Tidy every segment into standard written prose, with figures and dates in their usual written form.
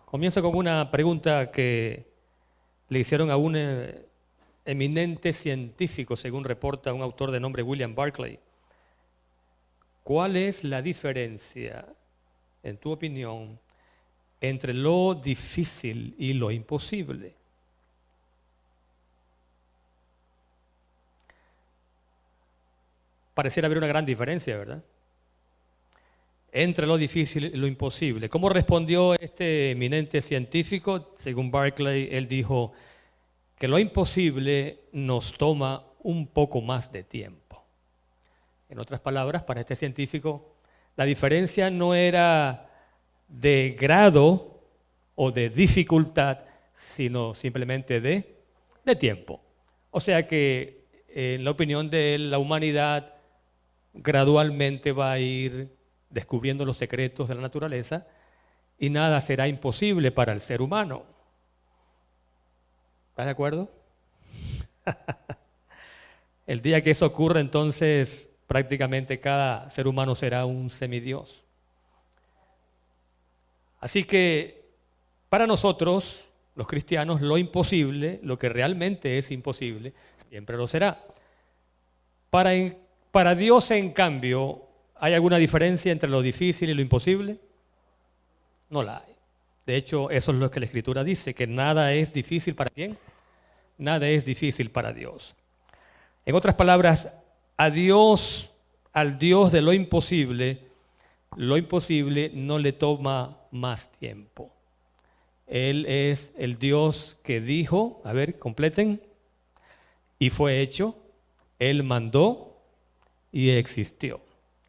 Comienzo con una pregunta que le hicieron a un eminente científico, según reporta un autor de nombre William Barclay. ¿Cuál es la diferencia, en tu opinión, entre lo difícil y lo imposible? Pareciera haber una gran diferencia, ¿verdad? Entre lo difícil y lo imposible. ¿Cómo respondió este eminente científico? Según Barclay, él dijo que lo imposible nos toma un poco más de tiempo. En otras palabras, para este científico, la diferencia no era de grado o de dificultad, sino simplemente de tiempo. O sea que, en la opinión de él, la humanidad gradualmente va a ir descubriendo los secretos de la naturaleza y nada será imposible para el ser humano. ¿Estás de acuerdo? El día que eso ocurra, entonces prácticamente cada ser humano será un semidios. Así que para nosotros, los cristianos, lo imposible, lo que realmente es imposible, siempre lo será. Para Dios, en cambio, ¿hay alguna diferencia entre lo difícil y lo imposible? No la hay. De hecho, eso es lo que la Escritura dice, que nada es difícil para ¿quién? Nada es difícil para Dios. En otras palabras, al Dios de lo imposible no le toma más tiempo. Él es el Dios que dijo, a ver, completen, y fue hecho, Él mandó y existió.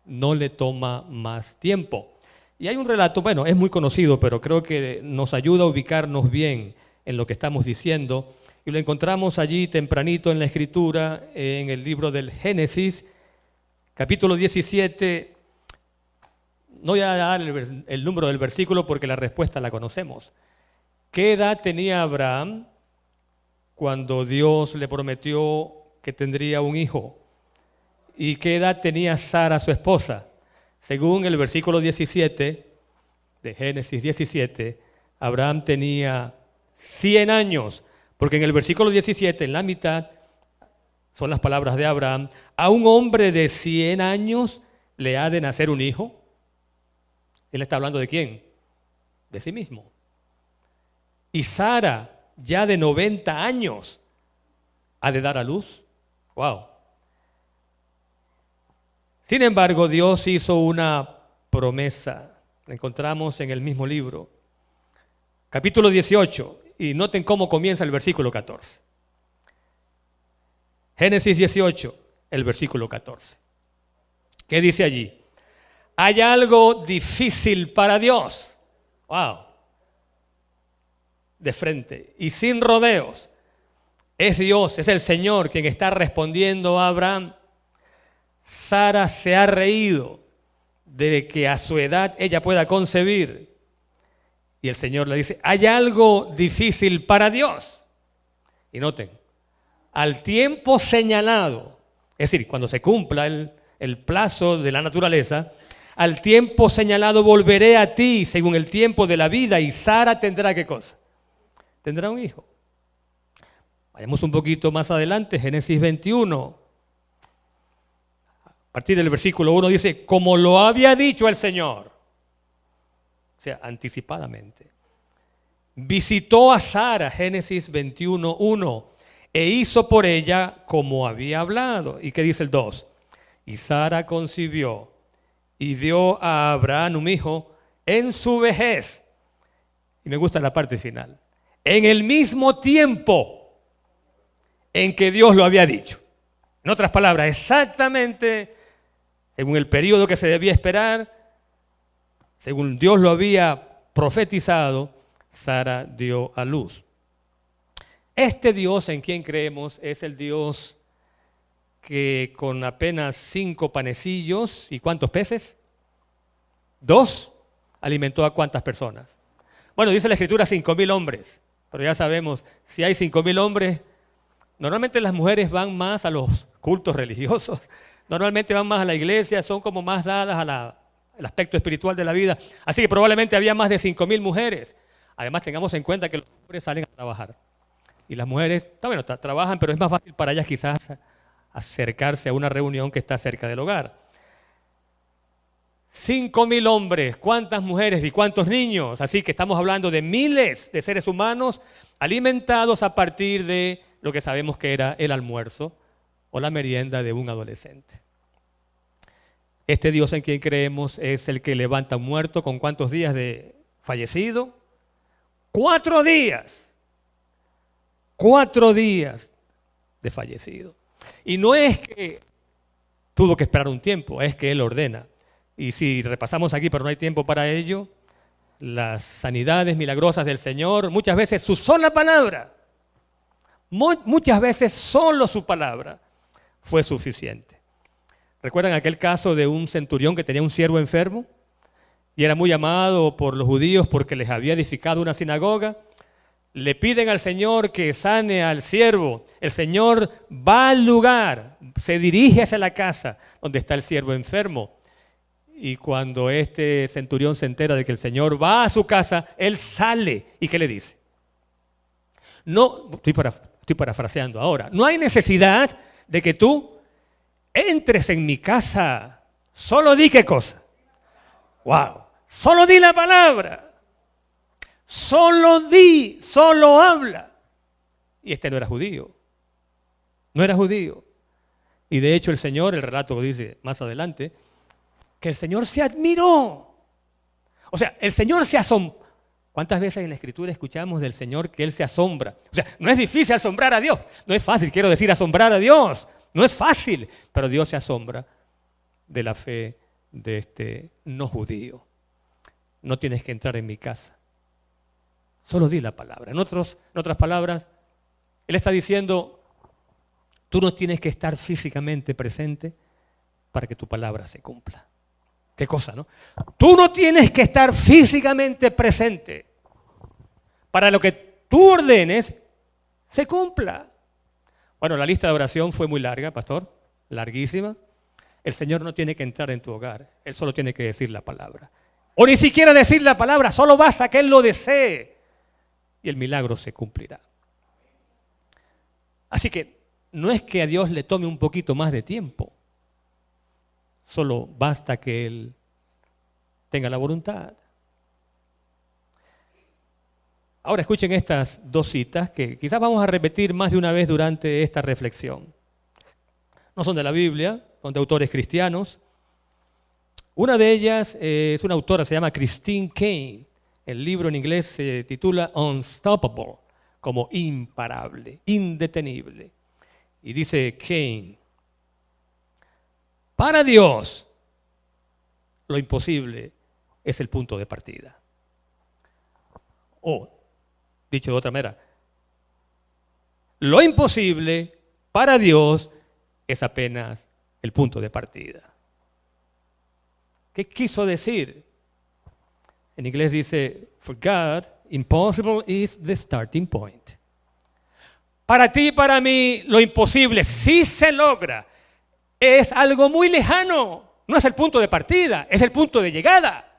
No le toma más tiempo. Y hay un relato, bueno, es muy conocido, pero creo que nos ayuda a ubicarnos bien en lo que estamos diciendo. Y lo encontramos allí tempranito en la Escritura, en el libro del Génesis, capítulo 17. No voy a dar el número del versículo porque la respuesta la conocemos. ¿Qué edad tenía Abraham cuando Dios le prometió que tendría un hijo? ¿Y qué edad tenía Sara, su esposa? Según el versículo 17 de Génesis 17, Abraham tenía 100 años, porque en el versículo 17, en la mitad, son las palabras de Abraham: a un hombre de 100 años le ha de nacer un hijo. Él está hablando ¿de quién? De sí mismo. Y Sara, ya de 90 años, ha de dar a luz. ¡Wow! Sin embargo, Dios hizo una promesa. La encontramos en el mismo libro. Capítulo 18. Y noten cómo comienza el versículo 14. Génesis 18, el versículo 14. ¿Qué dice allí? Hay algo difícil para Dios. ¡Wow! De frente y sin rodeos. Es Dios, es el Señor quien está respondiendo a Abraham. Sara se ha reído de que a su edad ella pueda concebir. Y el Señor le dice, hay algo difícil para Dios. Y noten, al tiempo señalado, es decir, cuando se cumpla el plazo de la naturaleza, al tiempo señalado volveré a ti según el tiempo de la vida, y Sara tendrá ¿qué cosa? Tendrá un hijo. Vayamos un poquito más adelante, Génesis 21. A partir del versículo 1 dice, como lo había dicho el Señor, o sea, anticipadamente, visitó a Sara, Génesis 21, 1, e hizo por ella como había hablado. ¿Y qué dice el 2? Y Sara concibió y dio a Abraham un hijo en su vejez. Y me gusta la parte final. En el mismo tiempo en que Dios lo había dicho. En otras palabras, exactamente según el periodo que se debía esperar, según Dios lo había profetizado, Sara dio a luz. Este Dios en quien creemos es el Dios que con apenas 5 panecillos y ¿cuántos peces? 2, alimentó a ¿cuántas personas? Bueno, dice la Escritura 5,000 hombres, pero ya sabemos, si hay 5,000 hombres, normalmente las mujeres van más a los cultos religiosos, normalmente van más a la iglesia, son como más dadas al aspecto espiritual de la vida. Así que probablemente había más de 5,000 mujeres. Además, tengamos en cuenta que los hombres salen a trabajar. Y las mujeres, bueno, trabajan, pero es más fácil para ellas quizás acercarse a una reunión que está cerca del hogar. 5.000 hombres, ¿cuántas mujeres y cuántos niños? Así que estamos hablando de miles de seres humanos alimentados a partir de lo que sabemos que era el almuerzo o la merienda de un adolescente. Este Dios en quien creemos es el que levanta a un muerto con ¿cuántos días de fallecido? 4 días. 4 días de fallecido. Y no es que tuvo que esperar un tiempo, es que Él ordena. Y si repasamos aquí, pero no hay tiempo para ello, las sanidades milagrosas del Señor, muchas veces su sola palabra, muchas veces solo su palabra fue suficiente. ¿Recuerdan aquel caso de un centurión que tenía un siervo enfermo? Y era muy amado por los judíos porque les había edificado una sinagoga. Le piden al Señor que sane al siervo. El Señor va al lugar, se dirige hacia la casa donde está el siervo enfermo. Y cuando este centurión se entera de que el Señor va a su casa, él sale. ¿Y qué le dice? No, estoy parafraseando ahora. No hay necesidad de que tú entres en mi casa. Solo di qué cosa. ¡Wow! Solo di la palabra. Solo di, solo habla. Y este no era judío. No era judío. Y de hecho el Señor, el relato lo dice más adelante, que el Señor se admiró. O sea, el Señor se asombró. ¿Cuántas veces en la Escritura escuchamos del Señor que Él se asombra? O sea, no es difícil asombrar a Dios. No es fácil, quiero decir, asombrar a Dios. No es fácil, pero Dios se asombra de la fe de este no judío. No tienes que entrar en mi casa. Solo di la palabra. En otras palabras, Él está diciendo, tú no tienes que estar físicamente presente para que tu palabra se cumpla. ¿Qué cosa, no? Tú no tienes que estar físicamente presente para lo que tú ordenes se cumpla. Bueno, la lista de oración fue muy larga, pastor, larguísima. El Señor no tiene que entrar en tu hogar, Él solo tiene que decir la palabra. O ni siquiera decir la palabra, solo basta que Él lo desee y el milagro se cumplirá. Así que no es que a Dios le tome un poquito más de tiempo. Solo basta que Él tenga la voluntad. Ahora escuchen estas 2 citas que quizás vamos a repetir más de una vez durante esta reflexión. No son de la Biblia, son de autores cristianos. Una de ellas es una autora, se llama Christine Caine. El libro en inglés se titula Unstoppable, como imparable, indetenible. Y dice Caine, para Dios, lo imposible es el punto de partida. O, dicho de otra manera, lo imposible para Dios es apenas el punto de partida. ¿Qué quiso decir? En inglés dice, for God, impossible is the starting point. Para ti y para mí, lo imposible sí se logra. Es algo muy lejano, no es el punto de partida, es el punto de llegada.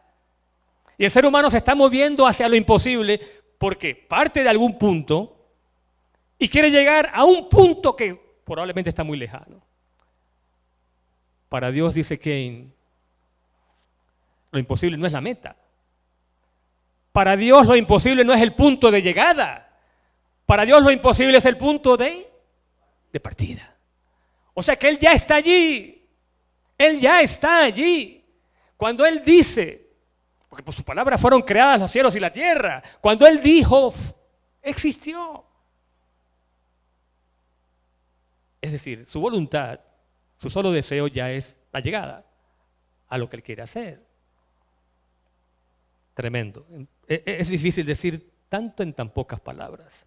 Y el ser humano se está moviendo hacia lo imposible porque parte de algún punto y quiere llegar a un punto que probablemente está muy lejano. Para Dios, dice Caine, lo imposible no es la meta. Para Dios lo imposible no es el punto de llegada. Para Dios lo imposible es el punto de partida. O sea que Él ya está allí. Él ya está allí. Cuando Él dice, porque por sus palabras fueron creadas los cielos y la tierra. Cuando Él dijo, existió. Es decir, su voluntad, su solo deseo ya es la llegada a lo que Él quiere hacer. Tremendo. Es difícil decir tanto en tan pocas palabras.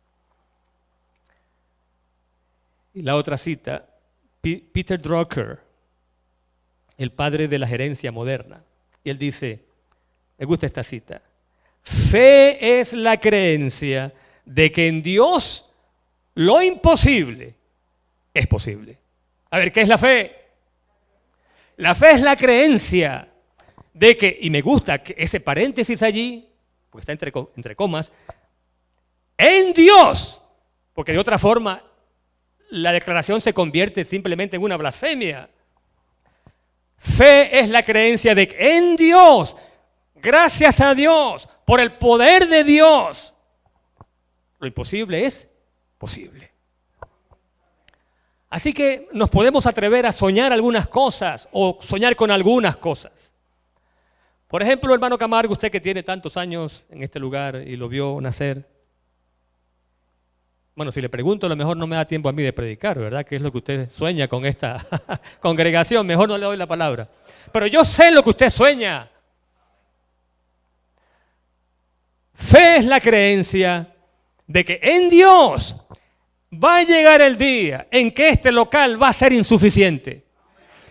Y la otra cita, Peter Drucker, el padre de la gerencia moderna. Y él dice, me gusta esta cita, fe es la creencia de que en Dios lo imposible es posible. A ver, ¿qué es la fe? La fe es la creencia de que, y me gusta que ese paréntesis allí, porque está entre comas, en Dios, porque de otra forma la declaración se convierte simplemente en una blasfemia. Fe es la creencia de que en Dios, gracias a Dios, por el poder de Dios, lo imposible es posible. Así que nos podemos atrever a soñar algunas cosas o soñar con algunas cosas. Por ejemplo, hermano Camargo, usted que tiene tantos años en este lugar y lo vio nacer. Bueno, si le pregunto, a lo mejor no me da tiempo a mí de predicar, ¿verdad? ¿Qué es lo que usted sueña con esta congregación? Mejor no le doy la palabra. Pero yo sé lo que usted sueña. Fe es la creencia de que en Dios va a llegar el día en que este local va a ser insuficiente.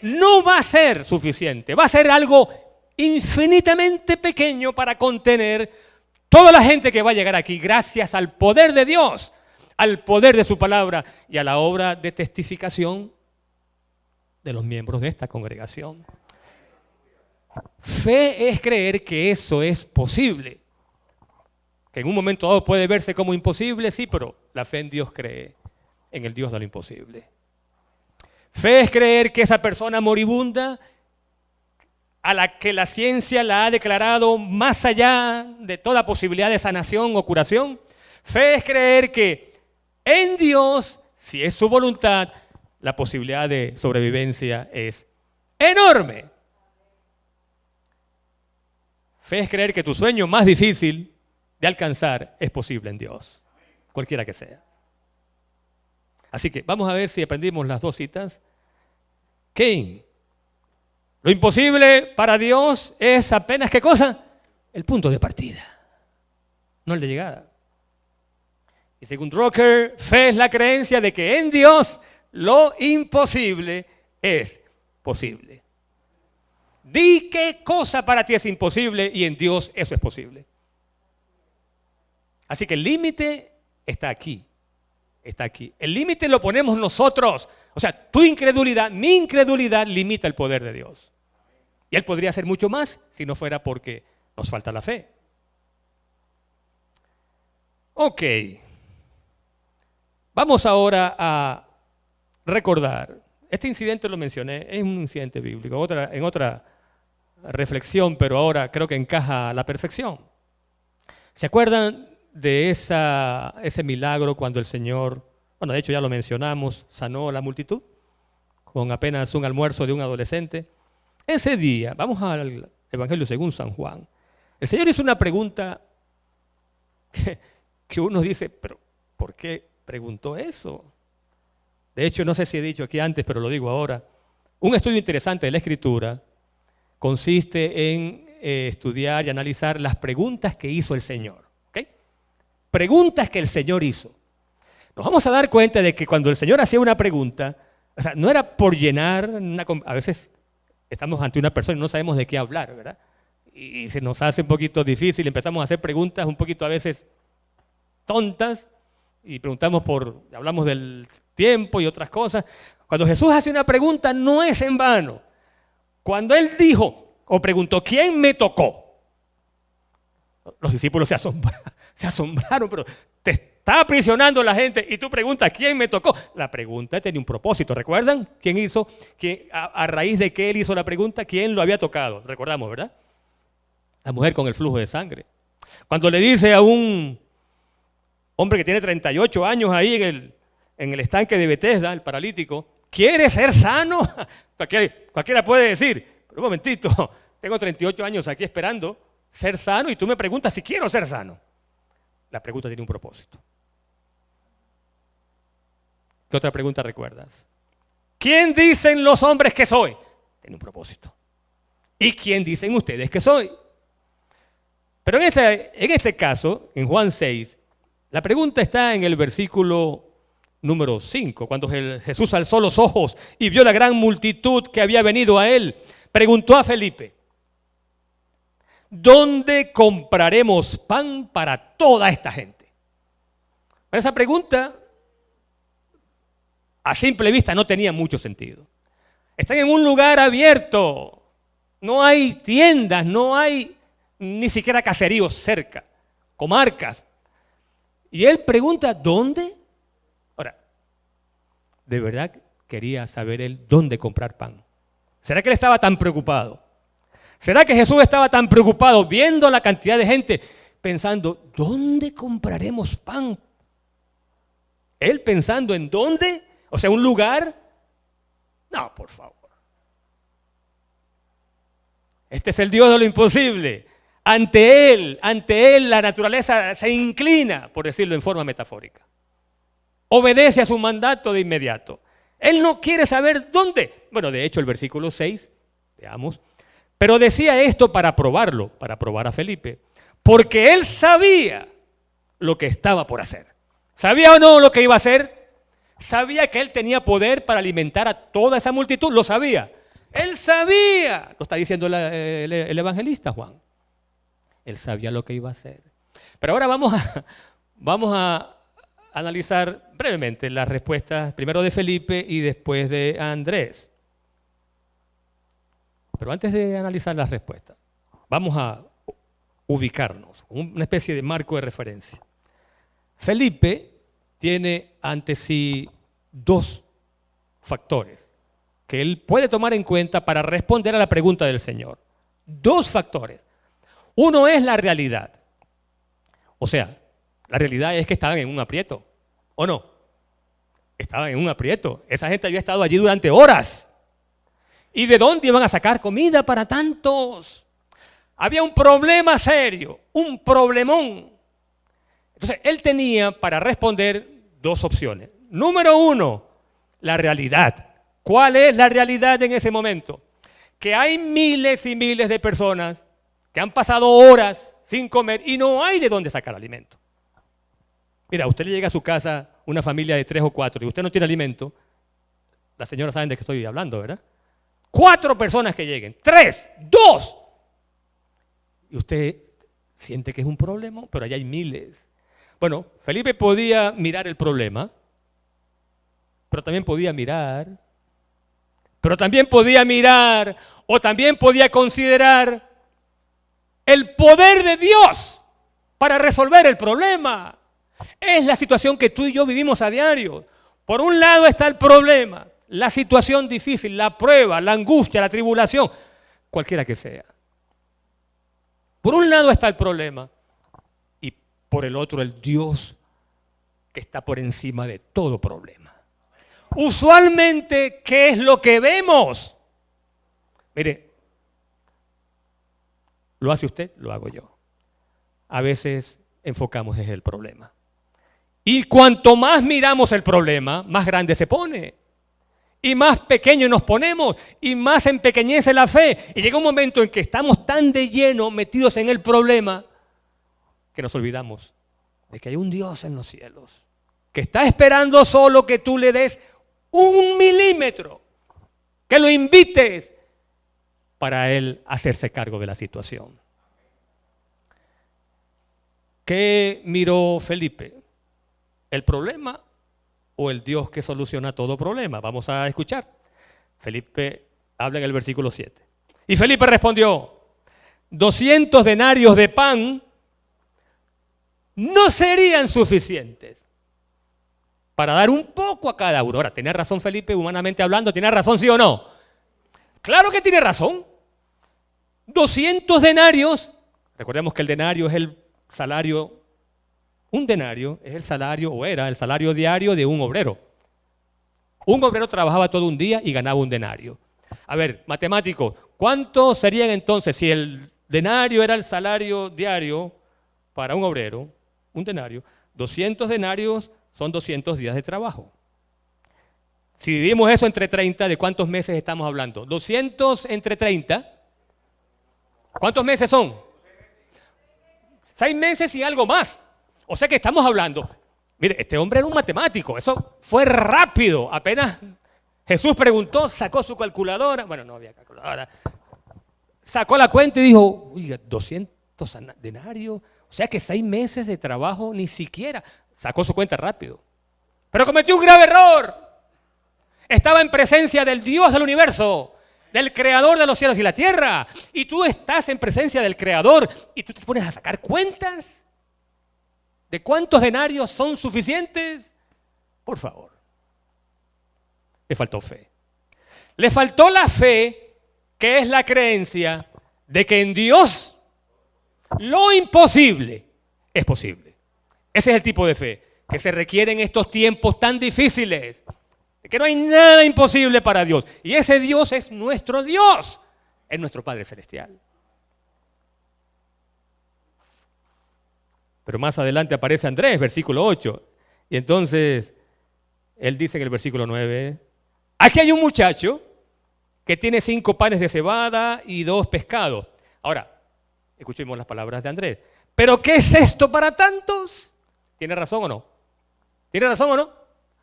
No va a ser suficiente, va a ser algo infinitamente pequeño para contener toda la gente que va a llegar aquí, gracias al poder de Dios, al poder de su palabra y a la obra de testificación de los miembros de esta congregación. Fe es creer que eso es posible. Que en un momento dado puede verse como imposible, sí, pero la fe en Dios cree en el Dios de lo imposible. Fe es creer que esa persona moribunda, a la que la ciencia la ha declarado más allá de toda posibilidad de sanación o curación, fe es creer que en Dios, si es su voluntad, la posibilidad de sobrevivencia es enorme. Fe es creer que tu sueño más difícil de alcanzar es posible en Dios, cualquiera que sea. Así que vamos a ver si aprendimos las dos citas. Cain. Lo imposible para Dios es apenas, ¿qué cosa? El punto de partida, no el de llegada. Y según Drucker, fe es la creencia de que en Dios lo imposible es posible. Di qué cosa para ti es imposible y en Dios eso es posible. Así que el límite está aquí, está aquí. El límite lo ponemos nosotros. O sea, tu incredulidad, mi incredulidad limita el poder de Dios. Y Él podría hacer mucho más si no fuera porque nos falta la fe. Ok. Vamos ahora a recordar. Este incidente lo mencioné, es un incidente bíblico, en otra reflexión, pero ahora creo que encaja a la perfección. ¿Se acuerdan de ese milagro cuando el Señor, bueno, de hecho ya lo mencionamos, sanó a la multitud con apenas un almuerzo de un adolescente? Ese día, vamos al Evangelio según San Juan, el Señor hizo una pregunta que uno dice, pero ¿por qué preguntó eso? De hecho, no sé si he dicho aquí antes, pero lo digo ahora. Un estudio interesante de la Escritura consiste en estudiar y analizar las preguntas que hizo el Señor. ¿Okay? Preguntas que el Señor hizo. Nos vamos a dar cuenta de que cuando el Señor hacía una pregunta, o sea, no era por llenar, a veces estamos ante una persona y no sabemos de qué hablar, ¿verdad? Y se nos hace un poquito difícil, empezamos a hacer preguntas un poquito a veces tontas y hablamos del tiempo y otras cosas. Cuando Jesús hace una pregunta no es en vano. Cuando Él dijo o preguntó, ¿quién me tocó? Los discípulos se asombraron, pero te está aprisionando la gente y tú preguntas, ¿quién me tocó? La pregunta tenía un propósito, ¿recuerdan? ¿Quién hizo? A raíz de qué Él hizo la pregunta, ¿quién lo había tocado? Recordamos, ¿verdad? La mujer con el flujo de sangre. Cuando le dice a un hombre que tiene 38 años ahí en el estanque de Betesda, el paralítico, ¿quieres ser sano? Cualquiera puede decir, pero un momentito, tengo 38 años aquí esperando ser sano y tú me preguntas si quiero ser sano. La pregunta tiene un propósito. ¿Qué otra pregunta recuerdas? ¿Quién dicen los hombres que soy? Tiene un propósito. ¿Y quién dicen ustedes que soy? Pero en este caso, en Juan 6, la pregunta está en el versículo número 5, cuando Jesús alzó los ojos y vio la gran multitud que había venido a Él, preguntó a Felipe, ¿dónde compraremos pan para toda esta gente? Esa pregunta, a simple vista, no tenía mucho sentido. Están en un lugar abierto, no hay tiendas, no hay ni siquiera caseríos cerca. comarcas. Y él pregunta, ¿dónde? Ahora, ¿de verdad quería saber él dónde comprar pan? ¿Será que él estaba tan preocupado? ¿Será que Jesús estaba tan preocupado viendo la cantidad de gente pensando, ¿dónde compraremos pan? Él pensando en dónde, o sea, un lugar. No, por favor. Este es el Dios de lo imposible. Ante Él la naturaleza se inclina, por decirlo en forma metafórica. Obedece a su mandato de inmediato. Él no quiere saber dónde. Bueno, de hecho, el versículo 6, veamos. Pero decía esto para probarlo, para probar a Felipe. Porque él sabía lo que estaba por hacer. ¿Sabía o no lo que iba a hacer? Sabía que él tenía poder para alimentar a toda esa multitud. Lo sabía. Él sabía. Lo está diciendo el evangelista Juan. Él sabía lo que iba a hacer. Pero ahora vamos a analizar brevemente las respuestas, primero de Felipe y después de Andrés. Pero antes de analizar las respuestas, vamos a ubicarnos, una especie de marco de referencia. Felipe tiene ante sí dos factores que él puede tomar en cuenta para responder a la pregunta del Señor. Dos factores. Uno es la realidad. O sea, la realidad es que estaban en un aprieto, ¿o no? Estaban en un aprieto. Esa gente había estado allí durante horas. ¿Y de dónde iban a sacar comida para tantos? Había un problema serio, un problemón. Entonces, él tenía para responder dos opciones. Número uno, la realidad. ¿Cuál es la realidad en ese momento? Que hay miles y miles de personas que han pasado horas sin comer y no hay de dónde sacar alimento. Mira, usted le llega a su casa una familia de 3 o 4 y usted no tiene alimento. Las señoras saben de qué estoy hablando, ¿verdad? 4 personas que lleguen, 3, 2. Y usted siente que es un problema, pero allá hay miles. Bueno, Felipe podía mirar el problema, pero también podía mirar, o también podía considerar el poder de Dios para resolver el problema. Es la situación que tú y yo vivimos a diario. Por un lado está el problema, la situación difícil, la prueba, la angustia, la tribulación, cualquiera que sea. Por un lado está el problema y por el otro el Dios que está por encima de todo problema. Usualmente, ¿qué es lo que vemos? Mire, ¿lo hace usted? Lo hago yo. A veces enfocamos desde el problema. Y cuanto más miramos el problema, más grande se pone. Y más pequeño nos ponemos, y más empequeñece la fe. Y llega un momento en que estamos tan de lleno metidos en el problema que nos olvidamos de que hay un Dios en los cielos que está esperando solo que tú le des 1 milímetro, que lo invites para él hacerse cargo de la situación. ¿Qué miró Felipe? ¿El problema o el Dios que soluciona todo problema? Vamos a escuchar. Felipe habla en el versículo 7. Y Felipe respondió, 200 denarios de pan no serían suficientes para dar un poco a cada uno. Ahora, ¿tiene razón Felipe humanamente hablando? ¿Tiene razón, sí o no? Claro que tiene razón. 200 denarios, recordemos que el denario es el salario, un denario es el salario, o era el salario diario de un obrero. Un obrero trabajaba todo un día y ganaba un denario. A ver, matemáticos, ¿cuántos serían entonces si el denario era el salario diario para un obrero? Un denario. 200 denarios son 200 días de trabajo. Si dividimos eso entre 30, ¿de cuántos meses estamos hablando? 200 entre 30. ¿Cuántos meses son? 6 meses y algo más. O sea que estamos hablando. Mire, este hombre era un matemático. Eso fue rápido. Apenas Jesús preguntó, sacó su calculadora. Bueno, no había calculadora. Sacó la cuenta y dijo, oiga, 200 denarios. O sea que 6 meses de trabajo ni siquiera. Sacó su cuenta rápido. Pero cometió un grave error. Estaba en presencia del Dios del universo, del creador de los cielos y la tierra. Y tú estás en presencia del creador y tú te pones a sacar cuentas. ¿De cuántos denarios son suficientes? Por favor. Le faltó fe. Le faltó la fe, que es la creencia de que en Dios lo imposible es posible. Ese es el tipo de fe que se requiere en estos tiempos tan difíciles. Que no hay nada imposible para Dios. Y ese Dios es nuestro Dios. Es nuestro Padre Celestial. Pero más adelante aparece Andrés, versículo 8. Y entonces, él dice en el versículo 9, aquí hay un muchacho que tiene 5 panes de cebada y 2 pescados. Ahora, escuchemos las palabras de Andrés. ¿Pero qué es esto para tantos? ¿Tiene razón o no? ¿Tiene razón o no?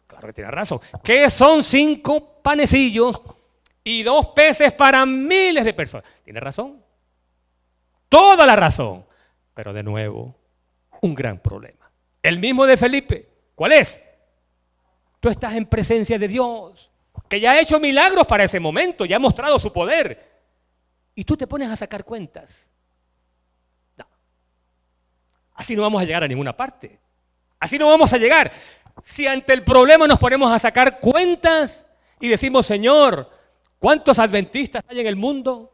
Claro que tiene razón. ¿Qué son 5 panecillos y 2 peces para miles de personas? Tiene razón. Toda la razón. Pero de nuevo, un gran problema. El mismo de Felipe. ¿Cuál es? Tú estás en presencia de Dios, que ya ha hecho milagros para ese momento, ya ha mostrado su poder. Y tú te pones a sacar cuentas. No. Así no vamos a llegar a ninguna parte. Así no vamos a llegar. Si ante el problema nos ponemos a sacar cuentas y decimos, Señor, ¿cuántos adventistas hay en el mundo?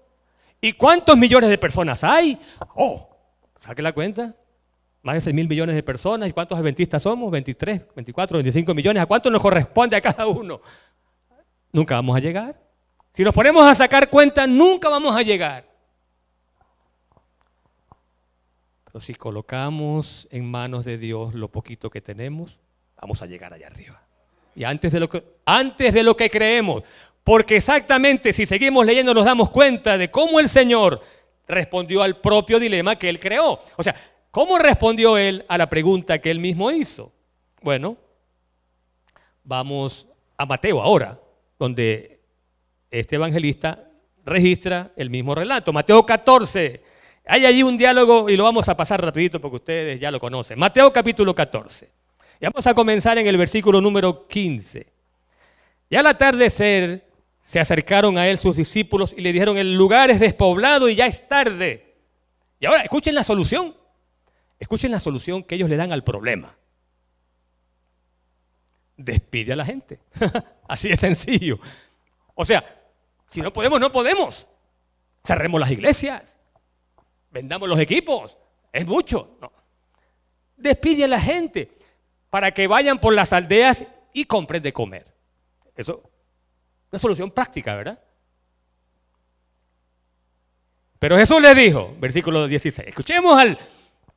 ¿Y cuántos millones de personas hay? Oh, saque la cuenta. Más de 6.000 millones de personas. ¿Y cuántos adventistas somos? 23, 24, 25 millones. ¿A cuánto nos corresponde a cada uno? Nunca vamos a llegar. Si nos ponemos a sacar cuentas, nunca vamos a llegar. Pero si colocamos en manos de Dios lo poquito que tenemos, vamos a llegar allá arriba. Y antes de lo que creemos. Porque exactamente si seguimos leyendo nos damos cuenta de cómo el Señor respondió al propio dilema que Él creó. O sea, ¿cómo respondió Él a la pregunta que Él mismo hizo? Bueno, vamos a Mateo ahora, donde este evangelista registra el mismo relato. Mateo 14. Hay allí un diálogo y lo vamos a pasar rapidito porque ustedes ya lo conocen. Mateo capítulo 14. Y vamos a comenzar en el versículo número 15. Y al atardecer se acercaron a él sus discípulos y le dijeron, el lugar es despoblado y ya es tarde. Y ahora escuchen la solución. Escuchen la solución que ellos le dan al problema. Despide a la gente. Así de sencillo. O sea, si no podemos, no podemos. Cerremos las iglesias. Vendamos los equipos. Es mucho. No. Despide a la gente para que vayan por las aldeas y compren de comer. Eso es una solución práctica, ¿verdad? Pero Jesús les dijo, versículo 16, escuchemos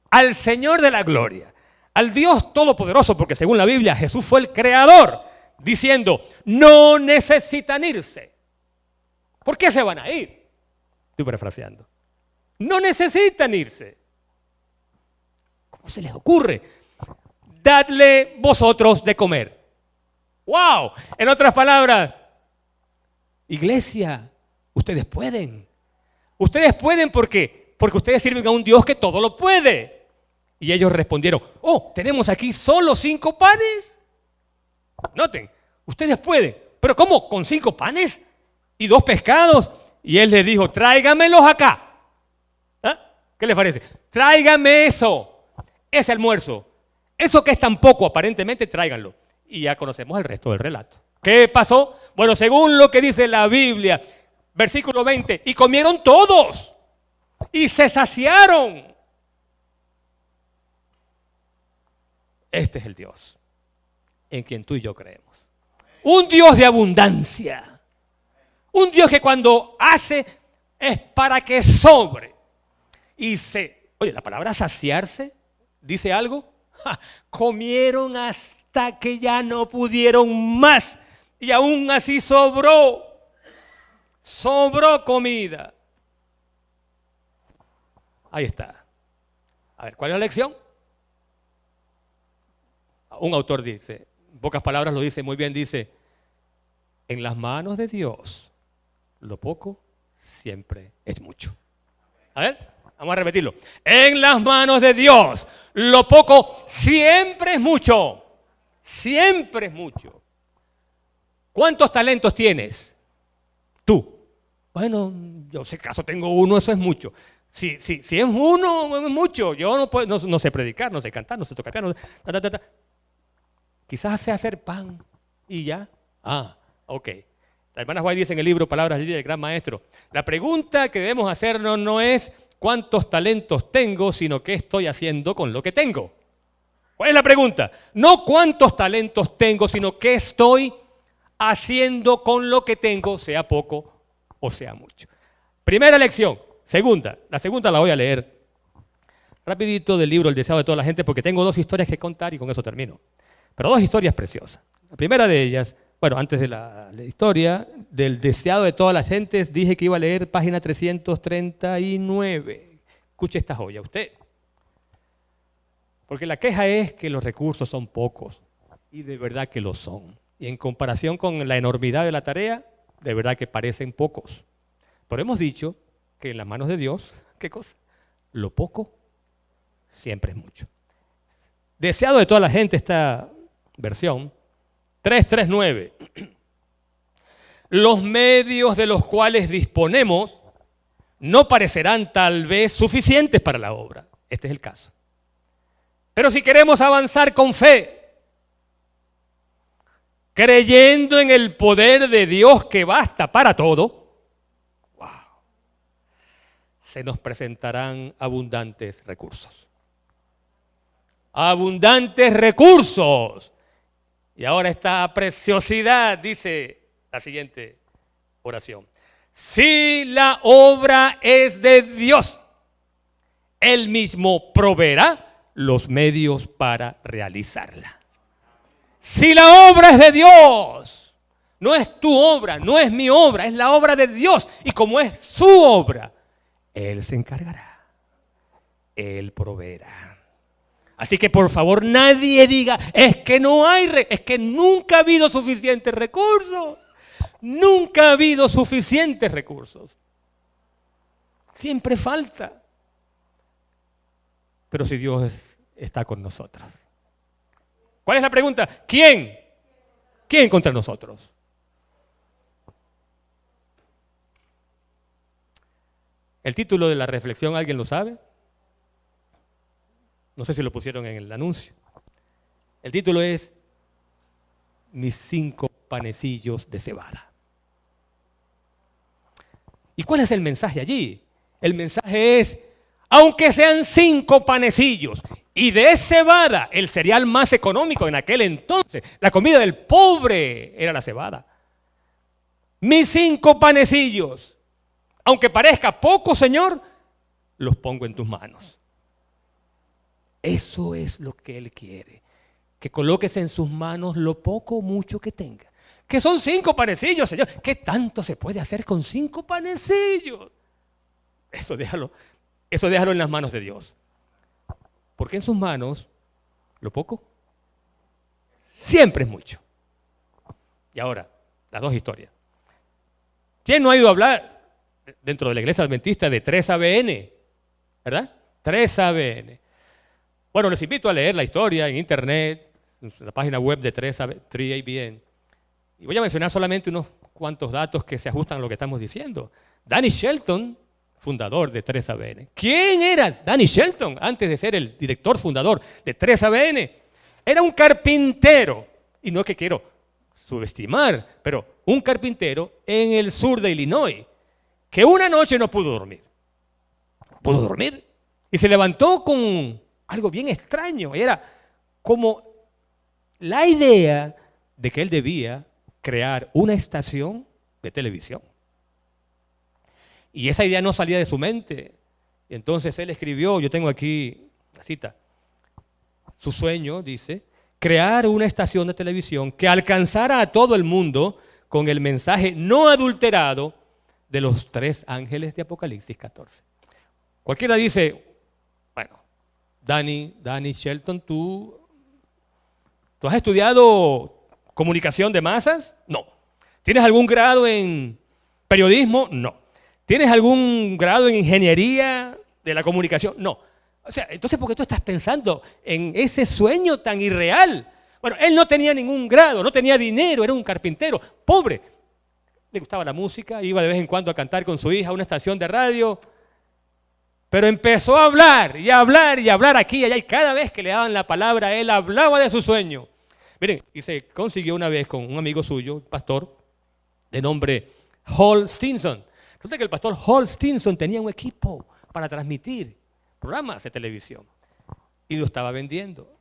al Señor de la gloria, al Dios todopoderoso, porque según la Biblia Jesús fue el creador, diciendo, no necesitan irse. ¿Por qué se van a ir? Estoy parafraseando. No necesitan irse. ¿Cómo se les ocurre? Dadle vosotros de comer. ¡Wow! En otras palabras, iglesia, ustedes pueden. Ustedes pueden porque ustedes sirven a un Dios que todo lo puede. Y ellos respondieron, oh, tenemos aquí solo 5 panes. Noten, ustedes pueden. ¿Pero cómo? ¿Con 5 panes? ¿Y 2 pescados? Y él les dijo, tráigamelos acá. ¿Ah? ¿Qué les parece? Tráigame eso, ese almuerzo. Eso que es tan poco, aparentemente, tráiganlo. Y ya conocemos el resto del relato. ¿Qué pasó? Bueno, según lo que dice la Biblia, versículo 20, y comieron todos, y se saciaron. Este es el Dios en quien tú y yo creemos. Un Dios de abundancia. Un Dios que cuando hace es para que sobre. Oye, la palabra saciarse, ¿dice algo? Comieron hasta que ya no pudieron más y aún así sobró comida. Ahí está. A ver, ¿cuál es la lección? Un autor dice, en pocas palabras lo dice muy bien, dice, en las manos de Dios lo poco siempre es mucho. A ver, vamos a repetirlo. En las manos de Dios lo poco siempre es mucho. Siempre es mucho. ¿Cuántos talentos tienes? Tú. Bueno, yo si acaso tengo uno, eso es mucho. Si es uno, es mucho. Yo no sé predicar, no sé cantar, no sé tocar piano. Quizás sé hacer pan y ya. Ok. La hermana White dice en el libro Palabras del Gran Maestro, la pregunta que debemos hacernos no es cuántos talentos tengo, sino qué estoy haciendo con lo que tengo. ¿Cuál es la pregunta? No cuántos talentos tengo, sino qué estoy haciendo con lo que tengo, sea poco o sea mucho. Primera lección. La segunda la voy a leer rapidito del libro El deseo de toda la gente, porque tengo 2 historias que contar y con eso termino. Pero 2 historias preciosas. La primera de ellas, antes de la historia del deseado de todas las gentes, dije que iba a leer página 339. Escuche esta joya, usted. Porque la queja es que los recursos son pocos, y de verdad que lo son. Y en comparación con la enormidad de la tarea, de verdad que parecen pocos. Pero hemos dicho que en las manos de Dios, ¿qué cosa? Lo poco siempre es mucho. Deseado de toda la gente esta versión, 339. Los medios de los cuales disponemos no parecerán tal vez suficientes para la obra. Este es el caso. Pero si queremos avanzar con fe, creyendo en el poder de Dios que basta para todo, se nos presentarán abundantes recursos. Abundantes recursos. Y ahora esta preciosidad, dice la siguiente oración. Si la obra es de Dios, Él mismo proveerá los medios para realizarla. Si la obra es de Dios, no es tu obra, no es mi obra, es la obra de Dios. Y como es su obra, Él se encargará, Él proveerá. Así que por favor nadie diga, es que nunca ha habido suficientes recursos. Nunca ha habido suficientes recursos. Siempre falta. Pero si Dios está con nosotros. ¿Cuál es la pregunta? ¿Quién? ¿Quién contra nosotros? El título de la reflexión, ¿alguien lo sabe? No sé si lo pusieron en el anuncio. El título es Mis 5 panecillos de cebada. ¿Y cuál es el mensaje allí? El mensaje es, aunque sean 5 panecillos y de cebada, el cereal más económico en aquel entonces, la comida del pobre era la cebada. Mis 5 panecillos, aunque parezca poco, Señor, los pongo en tus manos. Eso es lo que Él quiere, que coloques en sus manos lo poco o mucho que tenga. Que son 5 panecillos, Señor. ¿Qué tanto se puede hacer con 5 panecillos? Eso déjalo en las manos de Dios. Porque en sus manos, lo poco, siempre es mucho. Y ahora, las 2 historias. ¿Quién no ha ido a hablar dentro de la iglesia adventista de 3ABN? ¿Verdad? 3ABN. Bueno, les invito a leer la historia en internet, en la página web de 3ABN. Y voy a mencionar solamente unos cuantos datos que se ajustan a lo que estamos diciendo. Danny Shelton, fundador de 3ABN. ¿Quién era Danny Shelton antes de ser el director fundador de 3ABN? Era un carpintero, y no es que quiero subestimar, pero un carpintero en el sur de Illinois, que una noche no pudo dormir. Pudo dormir y se levantó con algo bien extraño. Era como la idea de que él debía crear una estación de televisión. Y esa idea no salía de su mente. Y entonces él escribió, yo tengo aquí la cita, su sueño, dice, crear una estación de televisión que alcanzara a todo el mundo con el mensaje no adulterado de los 3 ángeles de Apocalipsis 14. Cualquiera dice, bueno, Danny Shelton, ¿tú has estudiado comunicación de masas? No. ¿Tienes algún grado en periodismo? No. ¿Tienes algún grado en ingeniería de la comunicación? No. O sea, entonces, ¿por qué tú estás pensando en ese sueño tan irreal? Bueno, él no tenía ningún grado, no tenía dinero, era un carpintero, pobre. Le gustaba la música, iba de vez en cuando a cantar con su hija a una estación de radio. Pero empezó a hablar y a hablar y a hablar aquí y allá, y cada vez que le daban la palabra, él hablaba de su sueño. Miren, y se consiguió una vez con un amigo suyo, pastor, de nombre Hall Stinson. Resulta que el pastor Hall Stinson tenía un equipo para transmitir programas de televisión y lo estaba vendiendo.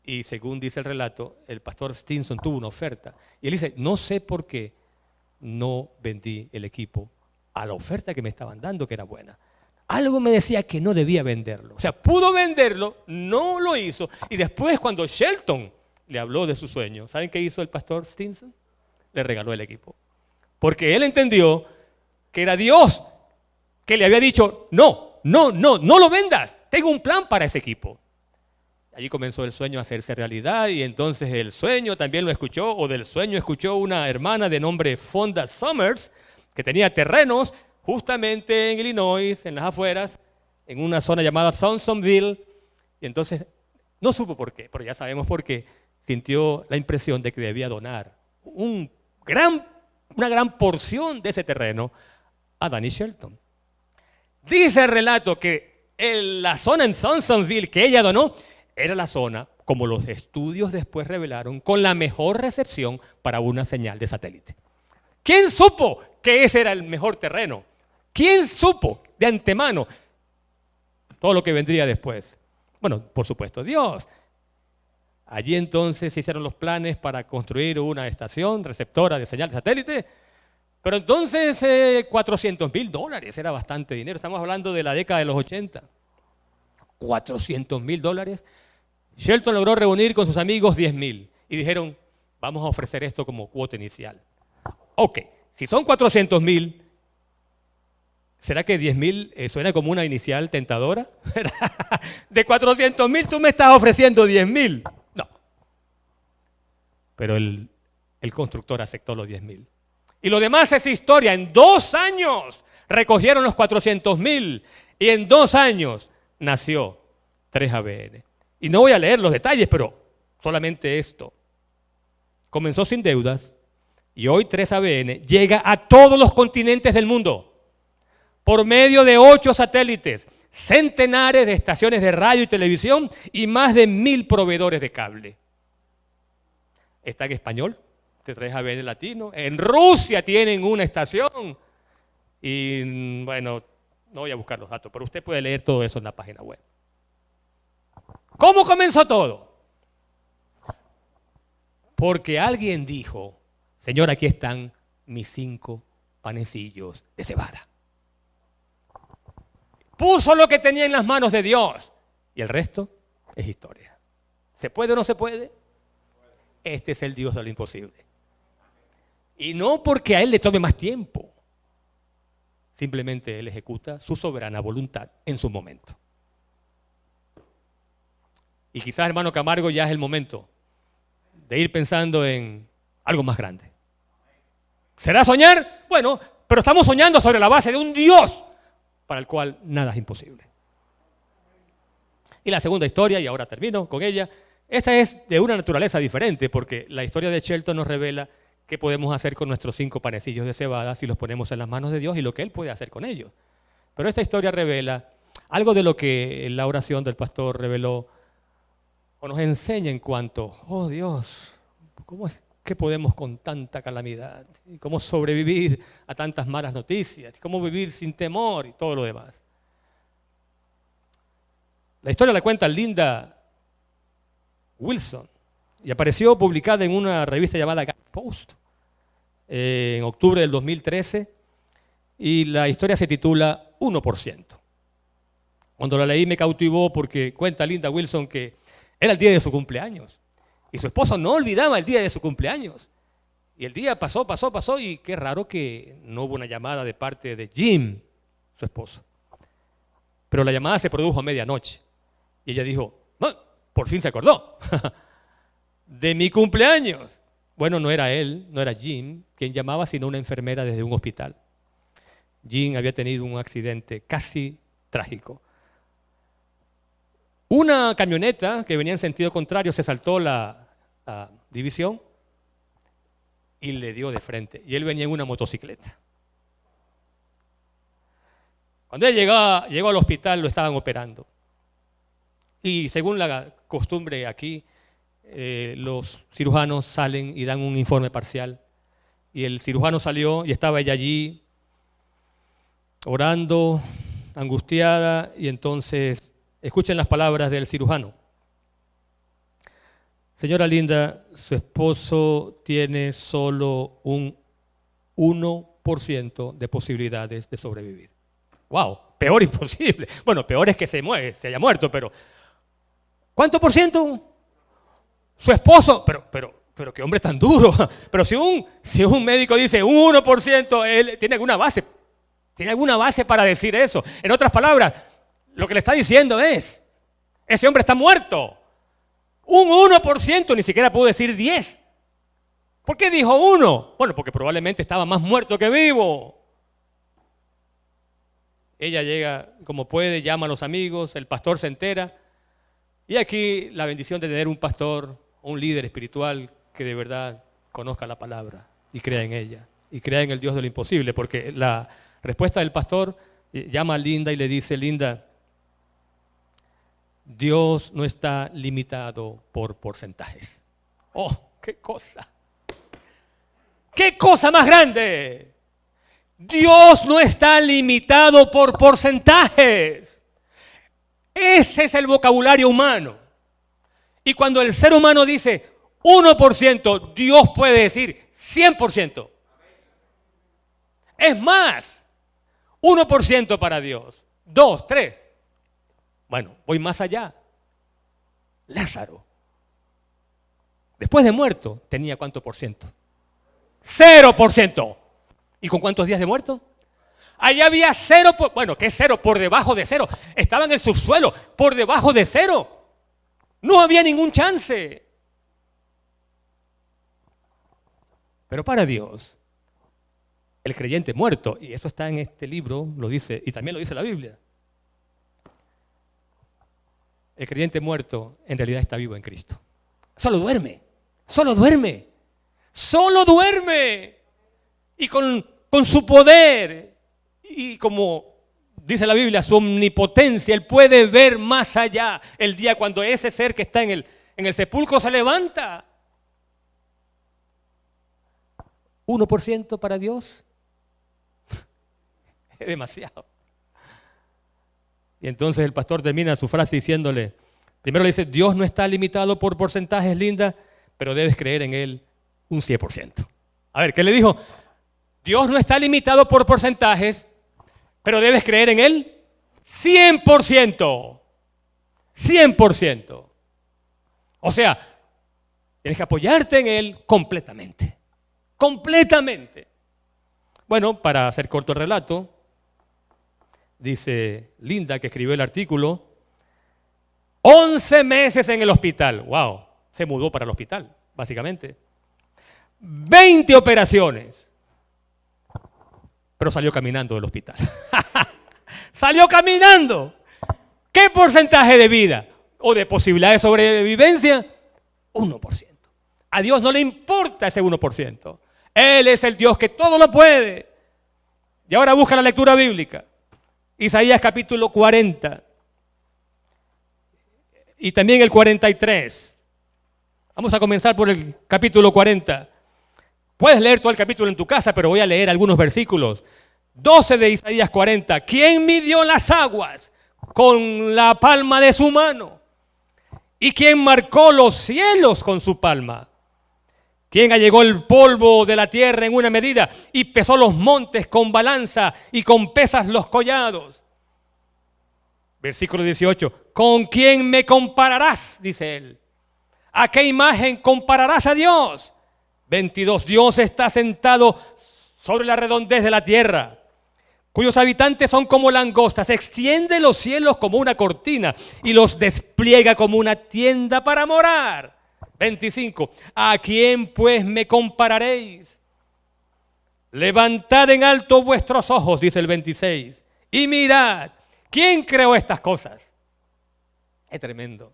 Y según dice el relato, el pastor Stinson tuvo una oferta. Y él dice, no sé por qué no vendí el equipo a la oferta que me estaban dando, que era buena. Algo me decía que no debía venderlo. O sea, pudo venderlo, no lo hizo. Y después cuando Shelton le habló de su sueño, ¿saben qué hizo el pastor Stinson? Le regaló el equipo. Porque él entendió que era Dios que le había dicho, no lo vendas. Tengo un plan para ese equipo. Allí comenzó el sueño a hacerse realidad y entonces el sueño también lo escuchó, o del sueño escuchó una hermana de nombre Fonda Summers, que tenía terrenos justamente en Illinois, en las afueras, en una zona llamada Thompsonville, y entonces no supo por qué, pero ya sabemos por qué, sintió la impresión de que debía donar una gran porción de ese terreno a Danny Shelton. Dice el relato que la zona en Thompsonville que ella donó era la zona, como los estudios después revelaron, con la mejor recepción para una señal de satélite. ¿Quién supo que ese era el mejor terreno? ¿Quién supo de antemano todo lo que vendría después? Bueno, por supuesto, Dios. Allí entonces se hicieron los planes para construir una estación receptora de señal de satélite, pero entonces $400,000 era bastante dinero. Estamos hablando de la década de los 80. $400,000. Shelton logró reunir con sus amigos 10,000 y dijeron, vamos a ofrecer esto como cuota inicial. Ok, si son 400,000, ¿será que 10,000 suena como una inicial tentadora? De 400,000 tú me estás ofreciendo 10,000. No. Pero el constructor aceptó los 10,000. Y lo demás es historia. En 2 años recogieron los 400,000 y en 2 años nació 3ABN. Y no voy a leer los detalles, pero solamente esto. Comenzó sin deudas y hoy 3ABN llega a todos los continentes del mundo por medio de 8 satélites, centenares de estaciones de radio y televisión y más de 1,000 proveedores de cable. Está en español, 3ABN latino. En Rusia tienen una estación y bueno, no voy a buscar los datos, pero usted puede leer todo eso en la página web. ¿Cómo comenzó todo? Porque alguien dijo, Señor, aquí están mis 5 panecillos de cebada. Puso lo que tenía en las manos de Dios y el resto es historia. ¿Se puede o no se puede? Este es el Dios de lo imposible. Y no porque a Él le tome más tiempo. Simplemente Él ejecuta su soberana voluntad en su momento. Y quizás, hermano Camargo, ya es el momento de ir pensando en algo más grande. ¿Será soñar? Bueno, pero estamos soñando sobre la base de un Dios para el cual nada es imposible. Y la segunda historia, y ahora termino con ella, esta es de una naturaleza diferente, porque la historia de Shelton nos revela qué podemos hacer con nuestros 5 panecillos de cebada si los ponemos en las manos de Dios y lo que Él puede hacer con ellos. Pero esta historia revela algo de lo que la oración del pastor reveló o nos enseña en cuanto, oh Dios, ¿cómo es que podemos con tanta calamidad? ¿Y cómo sobrevivir a tantas malas noticias? ¿Cómo vivir sin temor y todo lo demás? La historia la cuenta Linda Wilson y apareció publicada en una revista llamada Gap Post en octubre del 2013 y la historia se titula 1%. Cuando la leí me cautivó porque cuenta Linda Wilson que era el día de su cumpleaños y su esposo no olvidaba el día de su cumpleaños. Y el día pasó y qué raro que no hubo una llamada de parte de Jim, su esposo. Pero la llamada se produjo a medianoche y ella dijo, no, por fin se acordó de mi cumpleaños. Bueno, no era él, no era Jim quien llamaba, sino una enfermera desde un hospital. Jim había tenido un accidente casi trágico. Una camioneta que venía en sentido contrario se saltó la división y le dio de frente. Y él venía en una motocicleta. Cuando él llegó al hospital, lo estaban operando. Y según la costumbre aquí, los cirujanos salen y dan un informe parcial. Y el cirujano salió y estaba ella allí orando, angustiada, y entonces escuchen las palabras del cirujano. Señora Linda, su esposo tiene solo un 1% de posibilidades de sobrevivir. ¡Wow! Peor imposible. Bueno, peor es que se haya muerto, pero ¿cuánto por ciento? Su esposo, pero qué hombre tan duro. Pero si un médico dice un 1%, él tiene alguna base para decir eso. En otras palabras, lo que le está diciendo es, ese hombre está muerto. Un 1%, ni siquiera pudo decir 10. ¿Por qué dijo 1? Bueno, porque probablemente estaba más muerto que vivo. Ella llega como puede, llama a los amigos, el pastor se entera. Y aquí la bendición de tener un pastor, un líder espiritual que de verdad conozca la palabra y crea en ella. Y crea en el Dios de lo imposible, porque la respuesta del pastor llama a Linda y le dice, Linda, Dios no está limitado por porcentajes. ¡Oh, qué cosa! ¡Qué cosa más grande! Dios no está limitado por porcentajes. Ese es el vocabulario humano. Y cuando el ser humano dice 1%, Dios puede decir 100%. Es más, 1% para Dios. 2, 3. Bueno, voy más allá. Lázaro, después de muerto, tenía ¿cuánto por ciento? 0%. ¿Y con cuántos días de muerto? Allá había 0, bueno, ¿qué es 0? Por debajo de 0. Estaba en el subsuelo, por debajo de 0. No había ningún chance. Pero para Dios, el creyente muerto, y eso está en este libro, lo dice, y también lo dice la Biblia, el creyente muerto en realidad está vivo en Cristo. Solo duerme, solo duerme, solo duerme. Y con su poder, y como dice la Biblia, su omnipotencia, Él puede ver más allá el día cuando ese ser que está en el sepulcro se levanta. 1% para Dios es demasiado. Y entonces el pastor termina su frase diciéndole, primero le dice, Dios no está limitado por porcentajes, Linda, pero debes creer en Él un 100%. A ver, ¿qué le dijo? Dios no está limitado por porcentajes, pero debes creer en Él 100%. 100%. O sea, tienes que apoyarte en Él completamente. Completamente. Bueno, para hacer corto el relato, dice Linda, que escribió el artículo, 11 meses en el hospital. ¡Wow! Se mudó para el hospital, básicamente. 20 operaciones. Pero salió caminando del hospital. ¡Salió caminando! ¿Qué porcentaje de vida o de posibilidad de sobrevivencia? 1%. A Dios no le importa ese 1%. Él es el Dios que todo lo puede. Y ahora busca la lectura bíblica. Isaías capítulo 40. Y también el 43. Vamos a comenzar por el capítulo 40. Puedes leer todo el capítulo en tu casa, pero voy a leer algunos versículos. 12 de Isaías 40. ¿Quién midió las aguas con la palma de su mano? ¿Y quién marcó los cielos con su palma? ¿Quién allegó el polvo de la tierra en una medida y pesó los montes con balanza y con pesas los collados? Versículo 18. ¿Con quién me compararás? Dice él. ¿A qué imagen compararás a Dios? 22. Dios está sentado sobre la redondez de la tierra, cuyos habitantes son como langostas. Extiende los cielos como una cortina y los despliega como una tienda para morar. 25. ¿A quién pues me compararéis? Levantad en alto vuestros ojos, dice el 26, y mirad, ¿quién creó estas cosas? Es tremendo.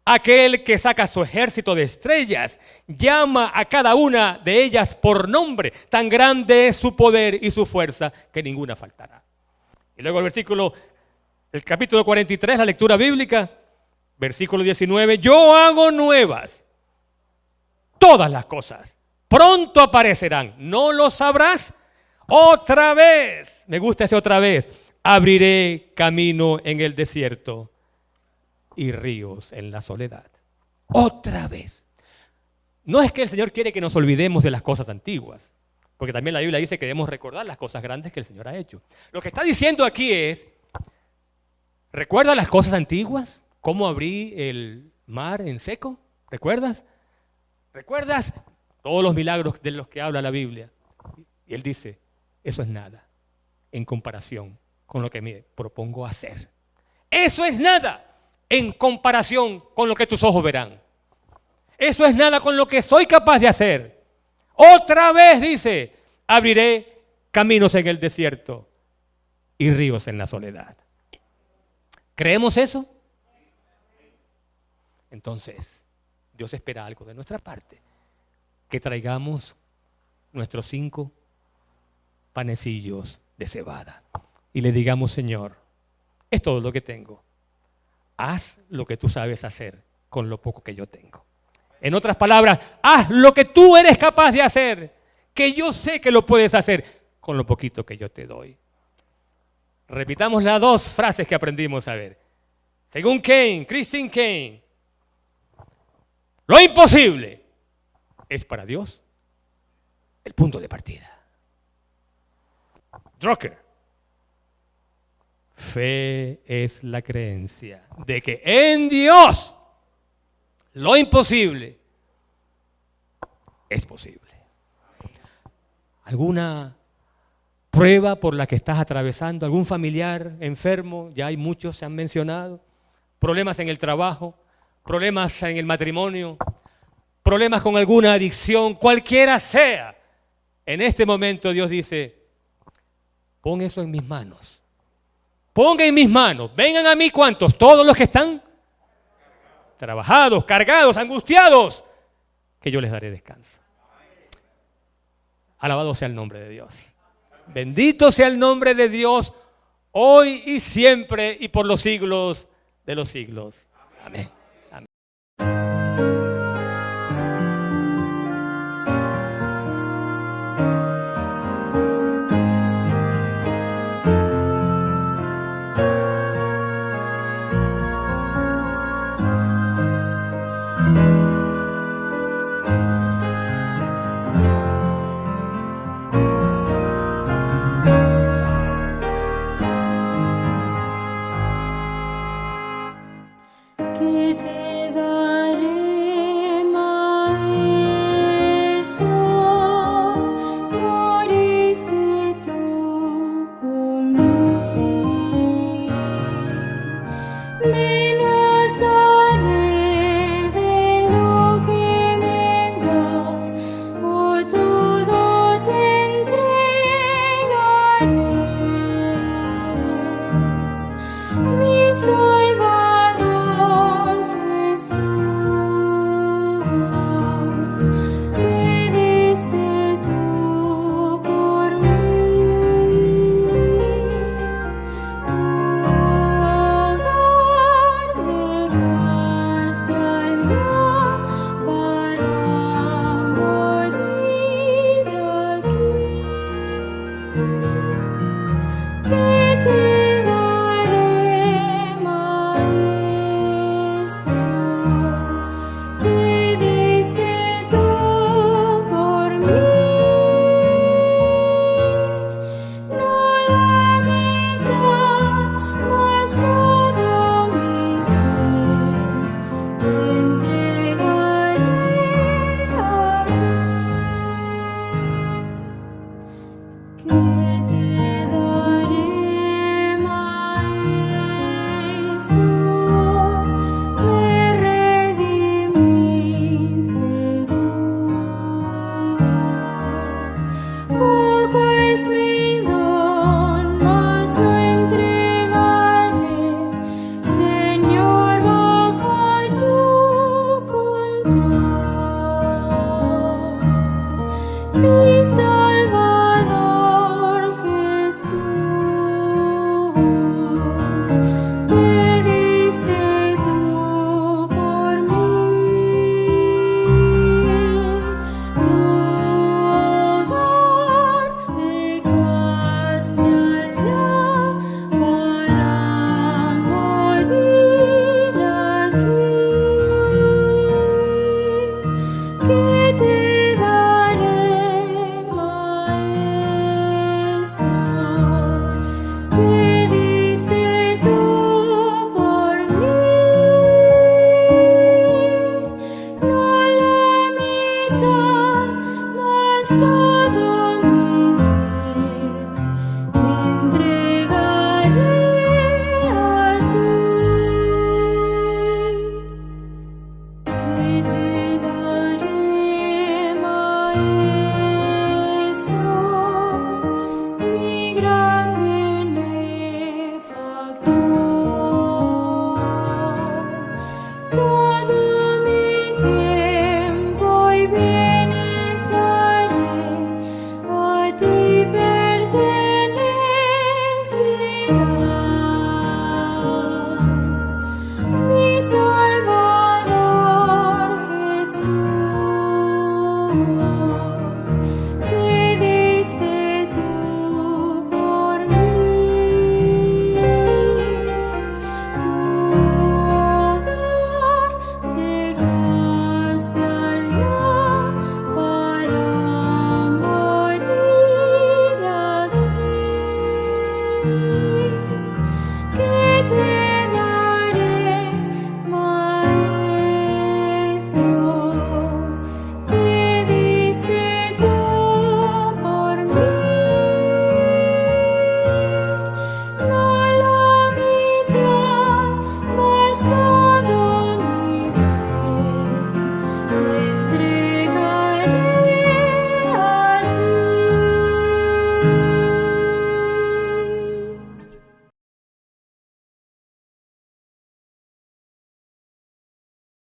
Aquel que saca su ejército de estrellas, llama a cada una de ellas por nombre. Tan grande es su poder y su fuerza que ninguna faltará. Y Y luego el capítulo 43, la lectura bíblica, versículo 19, yo hago nuevas todas las cosas. Pronto aparecerán. ¿No lo sabrás? Otra vez. Me gusta ese otra vez. Abriré camino en el desierto y ríos en la soledad. Otra vez. No es que el Señor quiere que nos olvidemos de las cosas antiguas, porque también la Biblia dice que debemos recordar las cosas grandes que el Señor ha hecho. Lo que está diciendo aquí es, ¿recuerda las cosas antiguas? ¿Cómo abrí el mar en seco? ¿Recuerdas? ¿Recuerdas todos los milagros de los que habla la Biblia? Y Él dice, eso es nada en comparación con lo que me propongo hacer. Eso es nada en comparación con lo que tus ojos verán. Eso es nada con lo que soy capaz de hacer. Otra vez dice, abriré caminos en el desierto y ríos en la soledad. ¿Creemos eso? Entonces, Dios espera algo de nuestra parte. Que traigamos nuestros 5 panecillos de cebada. Y le digamos, Señor, es todo lo que tengo. Haz lo que tú sabes hacer con lo poco que yo tengo. En otras palabras, haz lo que tú eres capaz de hacer, que yo sé que lo puedes hacer con lo poquito que yo te doy. Repitamos las 2 frases que aprendimos a ver. Según Christine Kane, lo imposible es para Dios el punto de partida. Drucker, fe es la creencia de que en Dios lo imposible es posible. ¿Alguna prueba por la que estás atravesando? ¿Algún familiar enfermo? Ya hay muchos, se han mencionado. Problemas en el trabajo, problemas en el matrimonio, problemas con alguna adicción, cualquiera sea. En este momento Dios dice, pon eso en mis manos. Ponga en mis manos. Vengan a mí, ¿cuántos? Todos los que están trabajados, cargados, angustiados, que yo les daré descanso. Alabado sea el nombre de Dios. Bendito sea el nombre de Dios, hoy y siempre y por los siglos de los siglos. Amén.